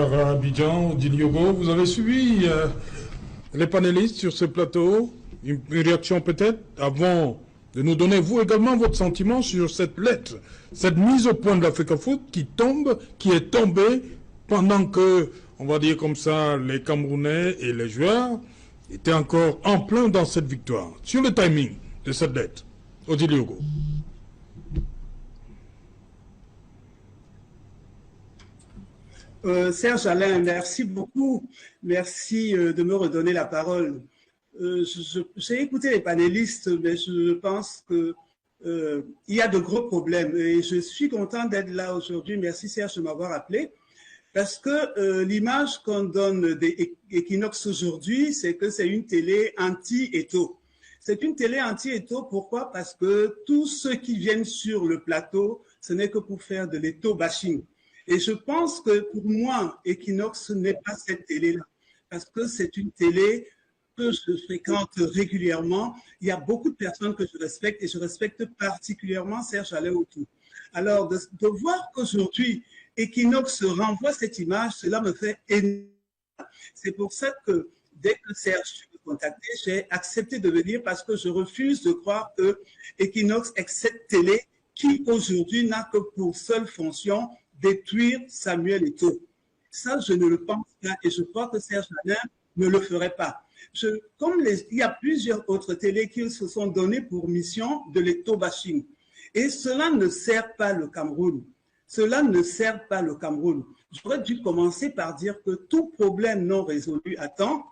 Bonsoir à Abidjan, Odiliogo. Vous avez suivi les panélistes sur ce plateau. Une réaction peut-être avant de nous donner vous également votre sentiment sur cette lettre, cette mise au point de l'Africafoot qui est tombée pendant que, on va dire comme ça, les Camerounais et les joueurs étaient encore en plein dans cette victoire. Sur le timing de cette lettre, Odiliogo. Serge Alain, merci beaucoup. Merci de me redonner la parole. J'ai écouté les panélistes, mais je pense qu'il y a de gros problèmes. Et je suis content d'être là aujourd'hui. Merci Serge de m'avoir appelé. Parce que l'image qu'on donne des Equinox aujourd'hui, c'est que c'est une télé anti-Eto'o. C'est une télé anti-Eto'o, pourquoi? Parce que tous ceux qui viennent sur le plateau, ce n'est que pour faire de l'Eto'o bashing. Et je pense que pour moi, Equinox n'est pas cette télé-là, parce que c'est une télé que je fréquente régulièrement. Il y a beaucoup de personnes que je respecte et je respecte particulièrement Serge Alain Autou. Alors, de voir qu'aujourd'hui, Equinox renvoie cette image, cela me fait énormément. C'est pour ça que dès que Serge m'a contacté, j'ai accepté de venir parce que je refuse de croire que Equinox est cette télé qui aujourd'hui n'a que pour seule fonction détruire Samuel Eto'o. Ça, je ne le pense pas et je crois que Serge Alain ne le ferait pas. Il y a plusieurs autres télés qui se sont données pour mission de l'Eto'o bashing. Et cela ne sert pas le Cameroun. Cela ne sert pas le Cameroun. J'aurais dû commencer par dire que tout problème non résolu à temps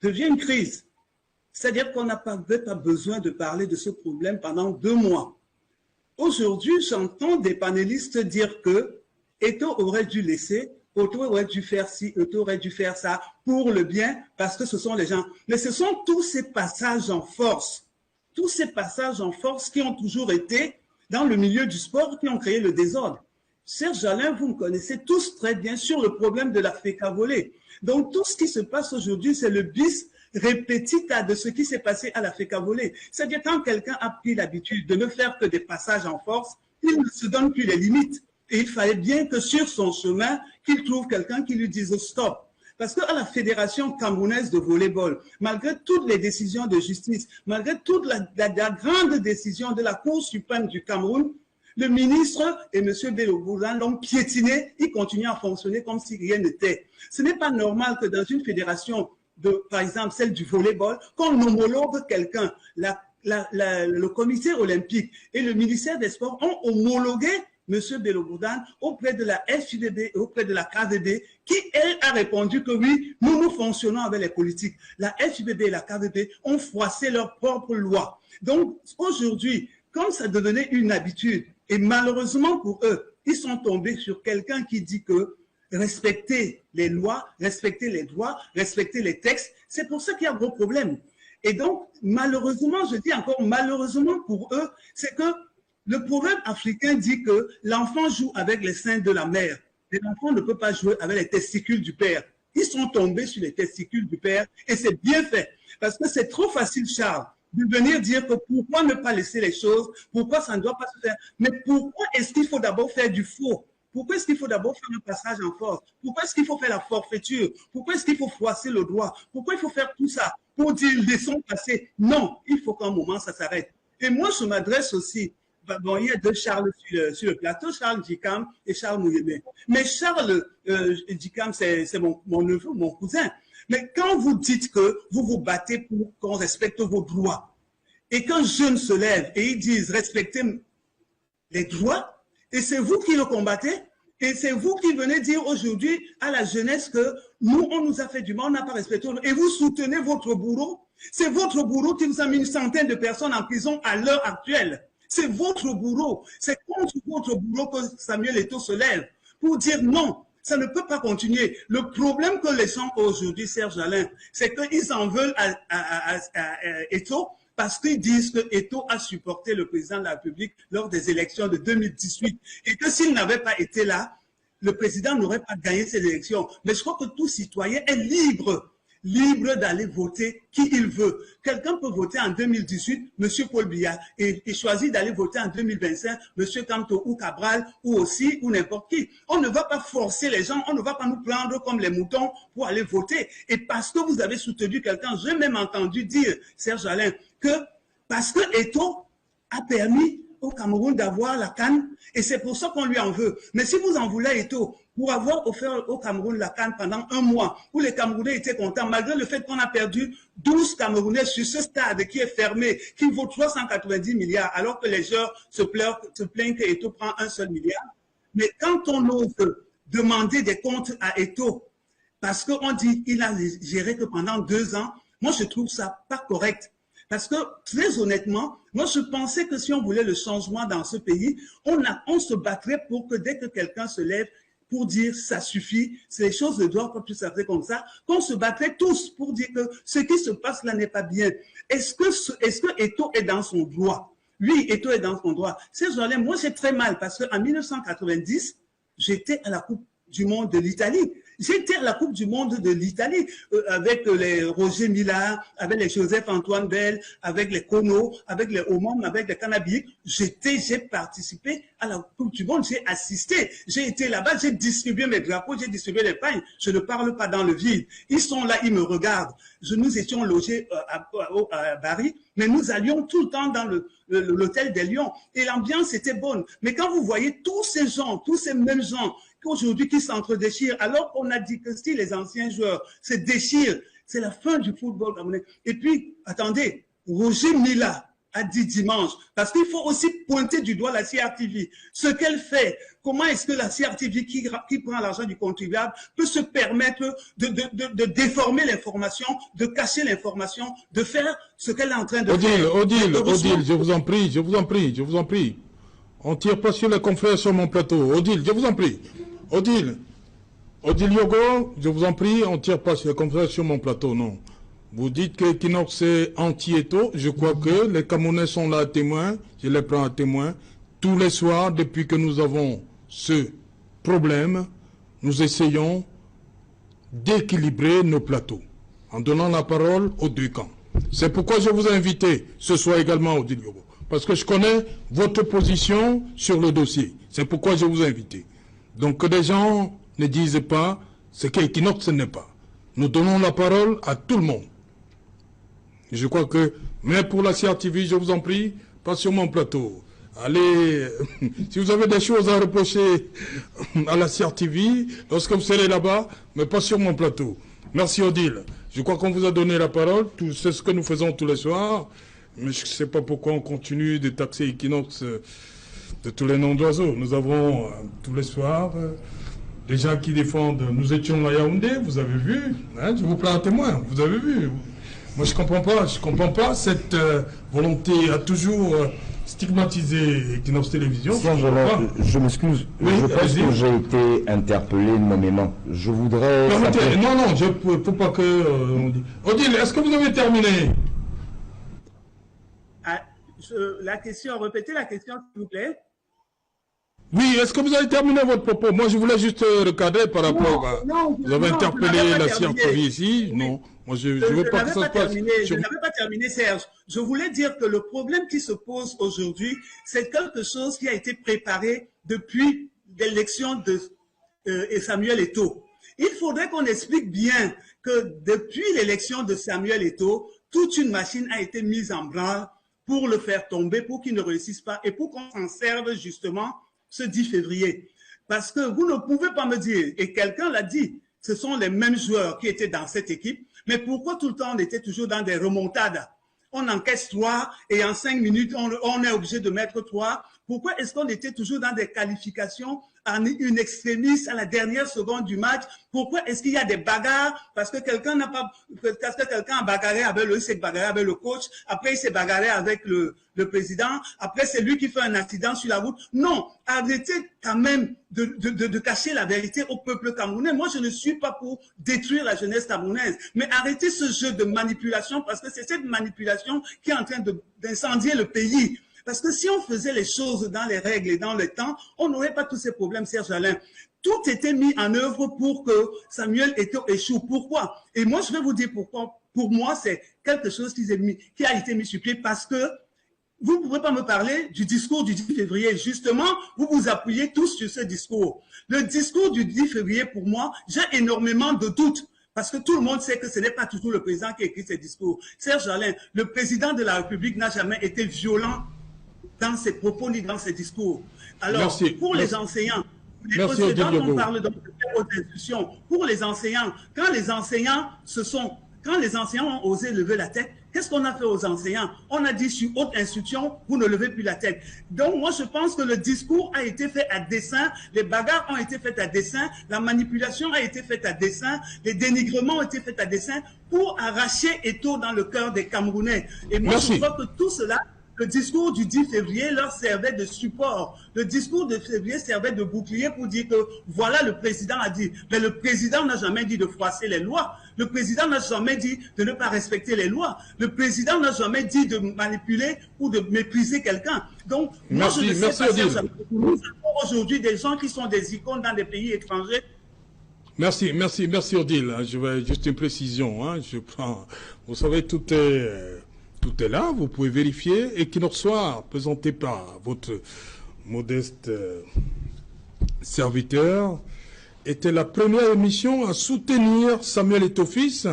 devient une crise. C'est-à-dire qu'on n'a pas besoin de parler de ce problème pendant 2 mois. Aujourd'hui, j'entends des panélistes dire que Eto'o aurait dû laisser, Eto'o aurait dû faire ci, Eto'o aurait dû faire ça pour le bien, parce que ce sont les gens. Mais ce sont tous ces passages en force, tous ces passages en force qui ont toujours été dans le milieu du sport, qui ont créé le désordre. Serge Alain, vous me connaissez tous très bien sur le problème de la FECA volée. Donc tout ce qui se passe aujourd'hui, c'est le bis répétita de ce qui s'est passé à la FECA volée. C'est-à-dire quand quelqu'un a pris l'habitude de ne faire que des passages en force, il ne se donne plus les limites. Et il fallait bien que sur son chemin, qu'il trouve quelqu'un qui lui dise stop. Parce qu'à la Fédération camerounaise de volleyball, malgré toutes les décisions de justice, malgré toute la grande décision de la Cour suprême du Cameroun, le ministre et M. Bello Bourlan l'ont piétiné, ils continuent à fonctionner comme si rien n'était. Ce n'est pas normal que dans une fédération par exemple, celle du volleyball, qu'on homologue quelqu'un. Le comité olympique et le ministère des Sports ont homologué M. Bello Bourlan auprès de la FIBB et auprès de la KVB, qui, elle, a répondu que oui, nous fonctionnons avec les politiques. La FIBB et la KVB ont froissé leur propre loi. Donc, aujourd'hui, comme ça devenait une habitude, et malheureusement pour eux, ils sont tombés sur quelqu'un qui dit que respecter les lois, respecter les droits, respecter les textes, c'est pour ça qu'il y a un gros problème. Et donc, malheureusement, je dis encore malheureusement pour eux, c'est que le proverbe africain dit que l'enfant joue avec les seins de la mère, et l'enfant ne peut pas jouer avec les testicules du père. Ils sont tombés sur les testicules du père, et c'est bien fait, parce que c'est trop facile, Charles, de venir dire que pourquoi ne pas laisser les choses, pourquoi ça ne doit pas se faire, mais pourquoi est-ce qu'il faut d'abord faire du faux? Pourquoi est-ce qu'il faut d'abord faire le passage en force? Pourquoi est-ce qu'il faut faire la forfaiture? Pourquoi est-ce qu'il faut froisser le droit? Pourquoi il faut faire tout ça pour dire laissons passer? Non, il faut qu'à un moment ça s'arrête. Et moi, je m'adresse aussi, bon, il y a 2 Charles sur le plateau, Charles Djikam et Charles Mouyemé. Mais Charles Djikam, c'est mon neveu, mon cousin. Mais quand vous dites que vous vous battez pour qu'on respecte vos droits, et qu'un jeune se lève et ils disent respectez les droits, et c'est vous qui le combattez, et c'est vous qui venez dire aujourd'hui à la jeunesse que nous, on nous a fait du mal, on n'a pas respecté, et vous soutenez votre bourreau. C'est votre bourreau qui vous a mis une centaine de personnes en prison à l'heure actuelle. C'est votre bourreau. C'est contre votre bourreau que Samuel Eto'o se lève pour dire non, ça ne peut pas continuer. Le problème que les gens aujourd'hui, Serge Alain, c'est qu'ils en veulent à Eto'o, parce qu'ils disent que Eto'o a supporté le président de la République lors des élections de 2018 et que s'il n'avait pas été là, le président n'aurait pas gagné ces élections. Mais je crois que tout citoyen est libre libre d'aller voter qui il veut. Quelqu'un peut voter en 2018, M. Paul Biya, et choisit d'aller voter en 2025, M. Kanto ou Cabral, ou aussi, ou n'importe qui. On ne va pas forcer les gens, on ne va pas nous prendre comme les moutons pour aller voter. Et parce que vous avez soutenu quelqu'un, j'ai même entendu dire, Serge Alain, que parce que Eto'o a permis au Cameroun d'avoir la CAN, et c'est pour ça qu'on lui en veut. Mais si vous en voulez à Eto'o, pour avoir offert au Cameroun la CAN pendant un mois, où les Camerounais étaient contents, malgré le fait qu'on a perdu 12 Camerounais sur ce stade qui est fermé, qui vaut 390 milliards, alors que les gens se plaignent que Eto'o prend un seul milliard. Mais quand on ose demander des comptes à Eto'o, parce qu'on dit qu'il a géré que pendant 2 ans, moi je trouve ça pas correct. Parce que, très honnêtement, moi je pensais que si on voulait le changement dans ce pays, on se battrait pour que dès que quelqu'un se lève pour dire ça suffit, les choses ne doivent pas plus s'appeler comme ça, qu'on se battrait tous pour dire que ce qui se passe là n'est pas bien. Est-ce que Eto'o est dans son droit? Oui, Eto'o est dans son droit. Ces gens-là, moi j'ai très mal parce qu'en 1990, j'étais à la Coupe du Monde de l'Italie. J'étais à la Coupe du Monde de l'Italie avec les Roger Mila, avec les Joseph-Antoine Bell, avec les Kono, avec les Omam, avec les Canabiques. J'ai participé à la Coupe du Monde, j'ai assisté. J'ai été là-bas, j'ai distribué mes drapeaux, j'ai distribué les pagnes. Je ne parle pas dans le vide. Ils sont là, ils me regardent. Nous étions logés à Paris, mais nous allions tout le temps dans l'hôtel des Lions. Et l'ambiance était bonne. Mais quand vous voyez tous ces gens, tous ces mêmes gens, aujourd'hui qui s'entre-déchirent, alors qu'on a dit que si les anciens joueurs se déchirent, c'est la fin du football camerounais. Et puis, attendez, Roger Mila a dit dimanche, parce qu'il faut aussi pointer du doigt la CRTV. Ce qu'elle fait, comment est-ce que la CRTV qui prend l'argent du contribuable peut se permettre de déformer l'information, de cacher l'information, de faire ce qu'elle est en train de faire. Odile, je vous en prie. On ne tire pas sur les confrères sur mon plateau. Odile, je vous en prie. Odile Yogo, je vous en prie, on ne tire pas sur les confrères sur mon plateau, non. Vous dites que Equinox est anti-Eto'o. Je crois que les Camerounais sont là à témoin. Je les prends à témoin. Tous les soirs, depuis que nous avons ce problème, nous essayons d'équilibrer nos plateaux en donnant la parole aux deux camps. C'est pourquoi je vous ai invité ce soir également, Odile Yogo. Parce que je connais votre position sur le dossier. C'est pourquoi je vous ai invité. Donc que des gens ne disent pas ce qu'Equinox n'est pas. Nous donnons la parole à tout le monde. Je crois que, mais pour la CRTV, je vous en prie, pas sur mon plateau. Allez, si vous avez des choses à reprocher à la CRTV, lorsque vous serez là-bas, mais pas sur mon plateau. Merci Odile. Je crois qu'on vous a donné la parole. C'est ce que nous faisons tous les soirs. Mais je ne sais pas pourquoi on continue de taxer Equinox de tous les noms d'oiseaux. Nous avons tous les soirs des gens qui défendent. Nous étions à Yaoundé, vous avez vu. Hein, je vous prends un témoin, vous avez vu. Moi, je ne comprends pas cette volonté à toujours stigmatiser Equinox Télévision. Je m'excuse. Oui, je pense que j'ai été interpellé nommément. Je voudrais... Non, je ne peux pas que... Odile, est-ce que vous avez terminé? La question, répétez la question, s'il vous plaît. Oui, est-ce que vous avez terminé votre propos? Moi, je voulais juste recadrer par rapport à... Vous avez interpellé la CRTV ici? Non, moi, je ne veux pas que ça se passe. Je n'avais pas terminé, Serge. Je voulais dire que le problème qui se pose aujourd'hui, c'est quelque chose qui a été préparé depuis l'élection de Samuel Eto'o. Il faudrait qu'on explique bien que depuis l'élection de Samuel Eto'o, toute une machine a été mise en branle pour le faire tomber, pour qu'il ne réussisse pas et pour qu'on s'en serve justement ce 10 février. Parce que vous ne pouvez pas me dire, et quelqu'un l'a dit, ce sont les mêmes joueurs qui étaient dans cette équipe, mais pourquoi tout le temps on était toujours dans des remontades? On encaisse 3 et en 5 minutes, on est obligé de mettre 3. Pourquoi est-ce qu'on était toujours dans des qualifications en une extrémiste à la dernière seconde du match? Pourquoi est-ce qu'il y a des bagarres? Parce que quelqu'un a bagarré avec il s'est bagarré avec le coach, après il s'est bagarré avec le président, après c'est lui qui fait un accident sur la route. Non, arrêtez quand même de cacher la vérité au peuple camerounais. Moi, je ne suis pas pour détruire la jeunesse camerounaise, mais arrêtez ce jeu de manipulation parce que c'est cette manipulation qui est en train d'incendier le pays. Parce que si on faisait les choses dans les règles et dans le temps, on n'aurait pas tous ces problèmes, Serge Alain. tout était mis en œuvre pour que Samuel Eto'o échoue. Pourquoi? Et moi, je vais vous dire pourquoi. Pour moi, c'est quelque chose qui a été mis sur pied parce que vous ne pouvez pas me parler du discours du 10 février. Justement, vous vous appuyez tous sur ce discours. Le discours du 10 février, pour moi, j'ai énormément de doutes. Parce que tout le monde sait que ce n'est pas toujours le président qui écrit ces discours. Serge Alain, le président de la République n'a jamais été violent dans ses propos ni dans ses discours. Alors, pour les enseignants, quand on parle de haute institution, pour les enseignants, quand les enseignants ont osé lever la tête, qu'est-ce qu'on a fait aux enseignants? On a dit sur haute institution, vous ne levez plus la tête. Donc moi je pense que le discours a été fait à dessein, les bagarres ont été faites à dessein, la manipulation a été faite à dessein, les dénigrements ont été faits à dessein pour arracher Eto'o dans le cœur des Camerounais. Et moi je crois que tout cela, le discours du 10 février leur servait de support. Le discours de février servait de bouclier pour dire que voilà, le président a dit. Mais le président n'a jamais dit de froisser les lois. Le président n'a jamais dit de ne pas respecter les lois. Le président n'a jamais dit de manipuler ou de mépriser quelqu'un. Donc, moi, je ne sais pas si nous avons aujourd'hui des gens qui sont des icônes dans des pays étrangers. Merci Odile. Je vais juste une précision. Je prends. Vous savez, tout est là, vous pouvez vérifier. Et Equinox Soir, présenté par votre modeste serviteur, était la première émission à soutenir Samuel Eto'o fils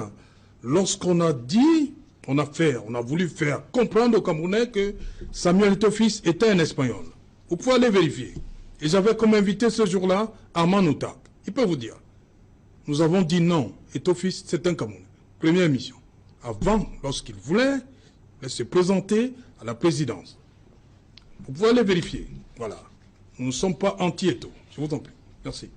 lorsqu'on a dit, on a voulu faire comprendre aux Camerounais que Samuel Eto'o fils était un Espagnol. Vous pouvez aller vérifier. Et j'avais comme invité ce jour-là Armand Noutak. Il peut vous dire. Nous avons dit non, Eto'o fils, c'est un Camerounais. Première émission. Avant, lorsqu'il voulait se présenter à la présidence. Vous pouvez aller vérifier. Voilà. Nous ne sommes pas anti-Eto'o. Je vous en prie. Merci.